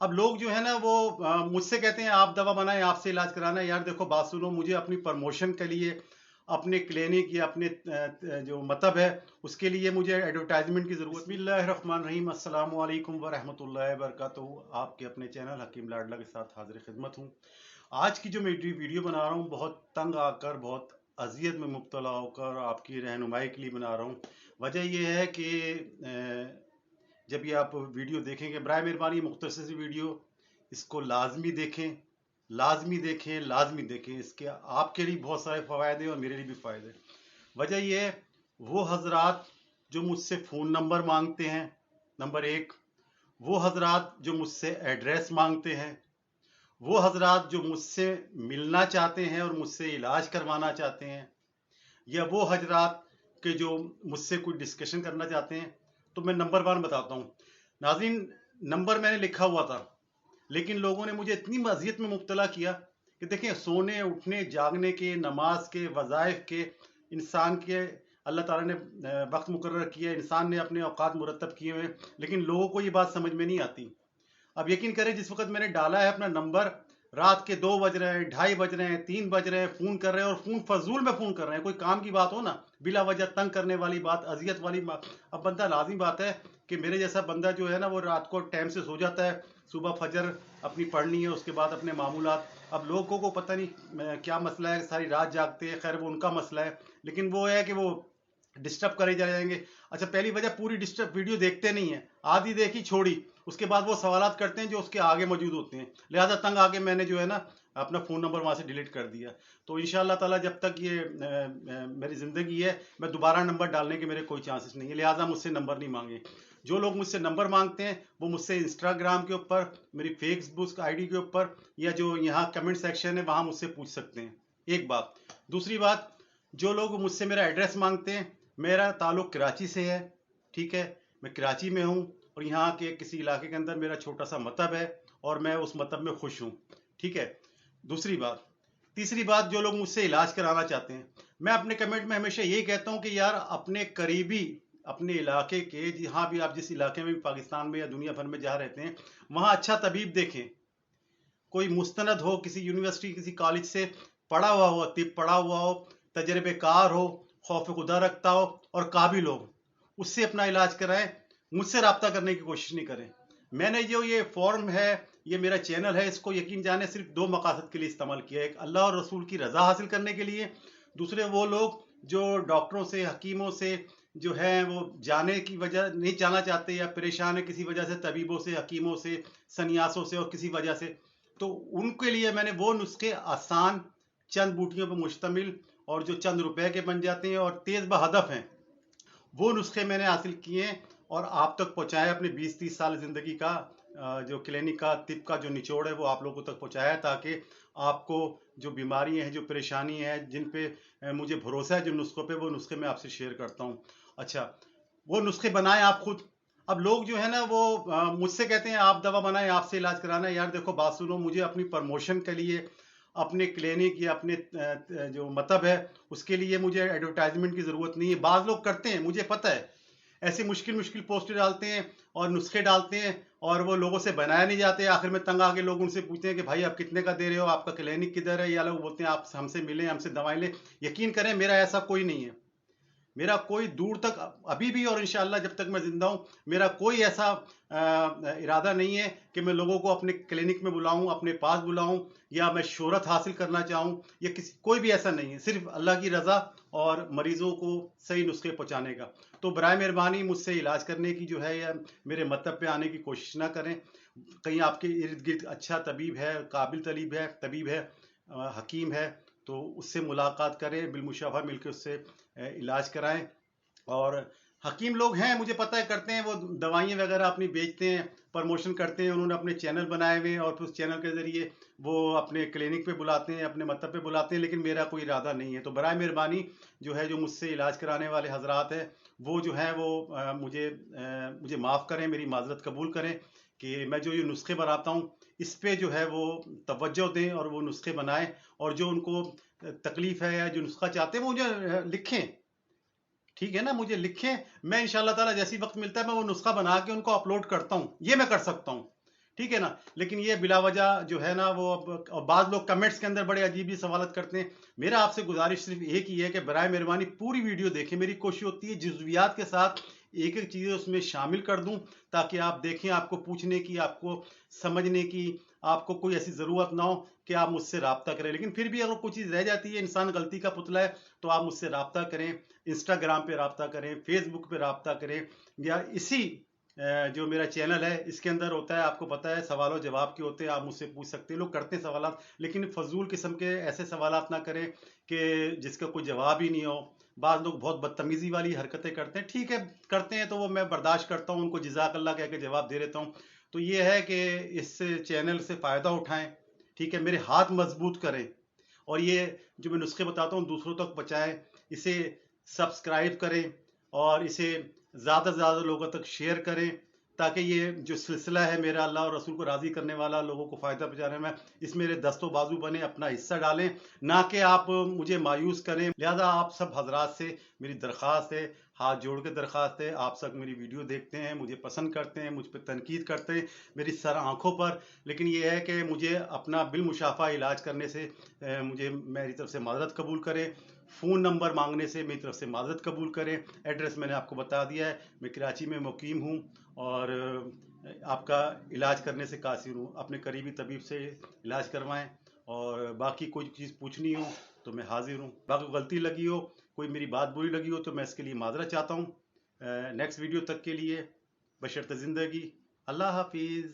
अब लोग जो है ना वो मुझसे कहते हैं आप दवा बनाएं, आपसे इलाज कराना है। यार देखो बात सुनो, मुझे अपनी प्रमोशन के लिए, अपने क्लिनिक या अपने जो मतलब है उसके लिए मुझे एडवर्टाइजमेंट की जरूरत। बिस्मिल्लाहिर्रहमानिर्रहीम, अस्सलाम वालेकुम व रहमतुल्लाहि व बरकातहू। आपके अपने चैनल हकीम लाडला के साथ हाजिर खिदमत हूँ। आज की जो मैं वीडियो बना रहा हूँ बहुत तंग आकर, बहुत अजियत में मुब्तला होकर आपकी रहनुमाई के लिए बना रहा हूँ। वजह यह है कि जब ये आप वीडियो देखेंगे, बराए मेहरबानी मुख्तसर सी वीडियो इसको लाजमी देखें, लाजमी देखें, लाजमी देखें। इसके आपके लिए बहुत सारे फ़वायदे हैं और मेरे लिए भी फ़ायदे। वजह यह है, वो हजरात जो मुझसे फ़ोन नंबर मांगते हैं, नंबर एक। वो हजरात जो मुझसे एड्रेस मांगते हैं, वो हजरात जो मुझसे मिलना चाहते हैं और मुझसे इलाज करवाना चाहते हैं, या वो हजरात के जो मुझसे कोई डिस्कशन करना चाहते हैं। तो मैं नंबर वन बताता हूँ नाज़रीन। नंबर मैंने लिखा हुआ था, लेकिन लोगों ने मुझे इतनी अज़ियत में मुब्तला किया कि देखें, सोने उठने जागने के, नमाज के, वज़ाइफ के, इंसान के अल्लाह ताला ने वक्त मुकर्रर किया, इंसान ने अपने औकात मुरतब किए हुए, लेकिन लोगों को ये बात समझ में नहीं आती। अब यकीन करें, जिस वक्त मैंने डाला है अपना नंबर, रात के 2 बज रहे हैं, 2:30 बज रहे हैं, 3 बज रहे हैं, फ़ोन कर रहे हैं, और फ़ोन फजूल में फ़ोन कर रहे हैं। कोई काम की बात हो ना, बिला वजह तंग करने वाली बात, अजियत वाली बात। अब बंदा, लाजिम बात है कि मेरे जैसा बंदा जो है ना, वो रात को टाइम से सो जाता है, सुबह फजर अपनी पढ़नी है, उसके बाद अपने मामूलात। अब लोगों को पता नहीं क्या मसला है, सारी रात जागते हैं, खैर वो उनका मसला है, लेकिन वो है कि वो डिस्टर्ब करे जाएंगे। अच्छा, पहली वजह, पूरी डिस्टर्ब वीडियो देखते नहीं है, आधी देखी छोड़ी, उसके बाद वो सवालात करते हैं जो उसके आगे मौजूद होते हैं। लिहाजा तंग आके मैंने जो है ना अपना फ़ोन नंबर वहाँ से डिलीट कर दिया। तो इंशाअल्लाह ताला जब तक ये मेरी ज़िंदगी है, मैं दोबारा नंबर डालने के मेरे कोई चांसेस नहीं है। लिहाजा मुझसे नंबर नहीं मांगे। जो लोग मुझसे नंबर मांगते हैं वो मुझसे इंस्टाग्राम के ऊपर, मेरी फेसबुक आईडी के ऊपर, या जो यहाँ कमेंट सेक्शन है वहाँ मुझसे पूछ सकते हैं। एक बात। दूसरी बात, जो लोग मुझसे मेरा एड्रेस मांगते हैं, मेरा ताल्लुक कराची से है, ठीक है, मैं कराची में हूँ, और यहाँ के किसी इलाके के अंदर मेरा छोटा सा मतब है, और मैं उस मतब में खुश हूँ, ठीक है। दूसरी बात। तीसरी बात, जो लोग मुझसे इलाज कराना चाहते हैं, मैं अपने कमेंट में हमेशा यही कहता हूँ कि यार अपने करीबी, अपने इलाके के, जहाँ भी आप जिस इलाके में भी, पाकिस्तान में या दुनिया भर में जहाँ रहते हैं, वहाँ अच्छा तबीब देखें। कोई मुस्तनद हो, किसी यूनिवर्सिटी, किसी कॉलेज से पढ़ा हुआ हो, तिब पढ़ा हुआ हो, तजर्बेकार हो, खौफ खुदा रखता हो और काबिल हो, उससे अपना इलाज कराएं। मुझसे रब्ता करने की कोशिश नहीं करें। मैंने जो ये फॉर्म है, ये मेरा चैनल है, इसको यकीन जाने सिर्फ 2 मकासद के लिए इस्तेमाल किया है। एक, अल्लाह और रसूल की रज़ा हासिल करने के लिए। दूसरे, वो लोग जो डॉक्टरों से, हकीमों से जो है वो जाने की वजह नहीं जाना चाहते, या परेशान है किसी वजह से, तबीबों से, हकीमों से, सन्यासों से, और किसी वजह से, तो उनके लिए मैंने वो नुस्खे आसान, चंद बूटियों पर मुश्तमिल, और जो चंद रुपए के बन जाते हैं और तेज बहदफ हैं, वो नुस्खे मैंने हासिल किए हैं और आप तक पहुंचाया। अपने 20-30 साल ज़िंदगी का जो क्लिनिक का, तिब का जो निचोड़ है, वो आप लोगों तक पहुंचाया, ताकि आपको जो बीमारियां हैं, जो परेशानी है, जिन पे मुझे भरोसा है, जिन नुस्खों पे, वो नुस्खे मैं आपसे शेयर करता हूं। अच्छा, वो नुस्खे बनाएं आप खुद। अब लोग जो है ना वो मुझसे कहते हैं आप दवा बनाएं, आपसे इलाज कराना है। यार देखो बात सुनो, मुझे अपनी प्रमोशन के लिए, अपने क्लिनिक या अपने जो मतलब है उसके लिए मुझे एडवर्टाइजमेंट की ज़रूरत नहीं है। बाज़ लोग करते हैं, मुझे पता है, ऐसे मुश्किल मुश्किल पोस्टर डालते हैं और नुस्खे डालते हैं, और वो लोगों से बनाया नहीं जाते। आखिर में तंग आके लोग उनसे पूछते हैं कि भाई आप कितने का दे रहे हो, आपका क्लिनिक किधर है, या लोग बोलते हैं आप हमसे मिलें, हमसे दवाएं लें। यकीन करें, मेरा ऐसा कोई नहीं है। मेरा कोई दूर तक, अभी भी और इंशाल्लाह जब तक मैं जिंदा हूं, मेरा कोई ऐसा इरादा नहीं है कि मैं लोगों को अपने क्लिनिक में बुलाऊं, अपने पास बुलाऊं, या मैं शोहरत हासिल करना चाहूं, या किसी, कोई भी ऐसा नहीं है। सिर्फ अल्लाह की रज़ा और मरीजों को सही नुस्खे पहुंचाने का। तो बराए मेहरबानी मुझसे इलाज करने की जो है, या मेरे मतलब पे आने की कोशिश ना करें। कहीं आपके इर्द गिर्द अच्छा तबीब है, काबिल तबीब है, हकीम है, तो उससे मुलाकात करें, बिलमुशाफा मिलकर उससे इलाज कराएं। और हकीम लोग हैं, मुझे पता है, करते हैं, वो दवाइयाँ वगैरह अपनी बेचते हैं, प्रमोशन करते हैं, उन्होंने अपने चैनल बनाए हुए हैं, और फिर उस चैनल के ज़रिए वो अपने क्लिनिक पे बुलाते हैं, अपने मतलब पे बुलाते हैं, लेकिन मेरा कोई इरादा नहीं है। तो बराए मेहरबानी जो है, जो मुझसे इलाज कराने वाले हजरात हैं, वो जो है वो मुझे माफ़ करें, मेरी माजरत कबूल करें कि मैं जो ये नुस्खे बनाता हूँ, इस पे जो है वो तवज्जो दें और वो नुस्खे बनाएं, और जो उनको तकलीफ है या जो नुस्खा चाहते हैं वो मुझे लिखें, ठीक है ना, मुझे लिखें। मैं इंशाल्लाह ताला जैसी वक्त मिलता है मैं वो नुस्खा बना के उनको अपलोड करता हूँ, ये मैं कर सकता हूँ, ठीक है ना। लेकिन ये बिला वजह जो है ना वो और बाज़ लोग कमेंट्स के अंदर बड़े अजीब ही सवालत करते हैं। मेरा आपसे गुजारिश सिर्फ एक ही है कि बराए मेहरबानी पूरी वीडियो देखें। मेरी कोशिश होती है जुज़वियात के साथ एक एक चीज़ें उसमें शामिल कर दूं, ताकि आप देखें, आपको पूछने की, आपको समझने की, आपको कोई ऐसी ज़रूरत ना हो कि आप मुझसे रब्ता करें। लेकिन फिर भी अगर कोई चीज़ रह जाती है, इंसान गलती का पुतला है, तो आप मुझसे रब्ता करें, इंस्टाग्राम पे रब्ता करें, फेसबुक पे रब्ता करें, या इसी जो मेरा चैनल है इसके अंदर होता है, आपको पता है, सवालों जवाब के होते हैं, आप मुझसे पूछ सकते हैं। लोग करते हैं सवालात, लेकिन फजूल किस्म के ऐसे सवालात ना करें कि जिसका कोई जवाब ही नहीं हो। बाद लोग बहुत बदतमीजी वाली हरकतें करते हैं, ठीक है, करते हैं तो वो मैं बर्दाश्त करता हूँ, उनको जज़ाकल्लाह कह के जवाब दे देता हूँ। तो ये है कि इस चैनल से फ़ायदा उठाएं, ठीक है, मेरे हाथ मजबूत करें, और ये जो मैं नुस्खे बताता हूँ दूसरों तक पहुँचाएं, इसे सब्सक्राइब करें, और इसे ज़्यादा से ज़्यादा लोगों तक शेयर करें, ताकि ये जो सिलसिला है मेरा अल्लाह और रसूल को राज़ी करने वाला, लोगों को फ़ायदा पहुँचाने में, इस मेरे दस्तों बाजू बने, अपना हिस्सा डालें, ना कि आप मुझे मायूस करें। लिहाजा आप सब हजरात से मेरी दरख्वास्त है, हाथ जोड़ के दरख्वास्त है, आप सब मेरी वीडियो देखते हैं, मुझे पसंद करते हैं, मुझ पर तनकीद करते हैं मेरी सर आँखों पर, लेकिन ये है कि मुझे अपना बिलमुशाफा इलाज करने से मुझे मेरी तरफ से माजरत कबूल करें, फ़ोन नंबर मांगने से मेरी तरफ से माजरत कबूल करें। एड्रेस मैंने आपको बता दिया है, मैं कराची में मुकीम हूँ, और आपका इलाज करने से कासिर हूँ। अपने करीबी तबीब से इलाज करवाएं, और बाकी कोई चीज़ पूछनी हो तो मैं हाजिर हूँ। बाकी गलती लगी हो, कोई मेरी बात बुरी लगी हो, तो मैं इसके लिए माजरत चाहता हूँ। नेक्स्ट वीडियो तक के लिए बशर्ते ज़िंदगी, अल्लाह हाफिज़।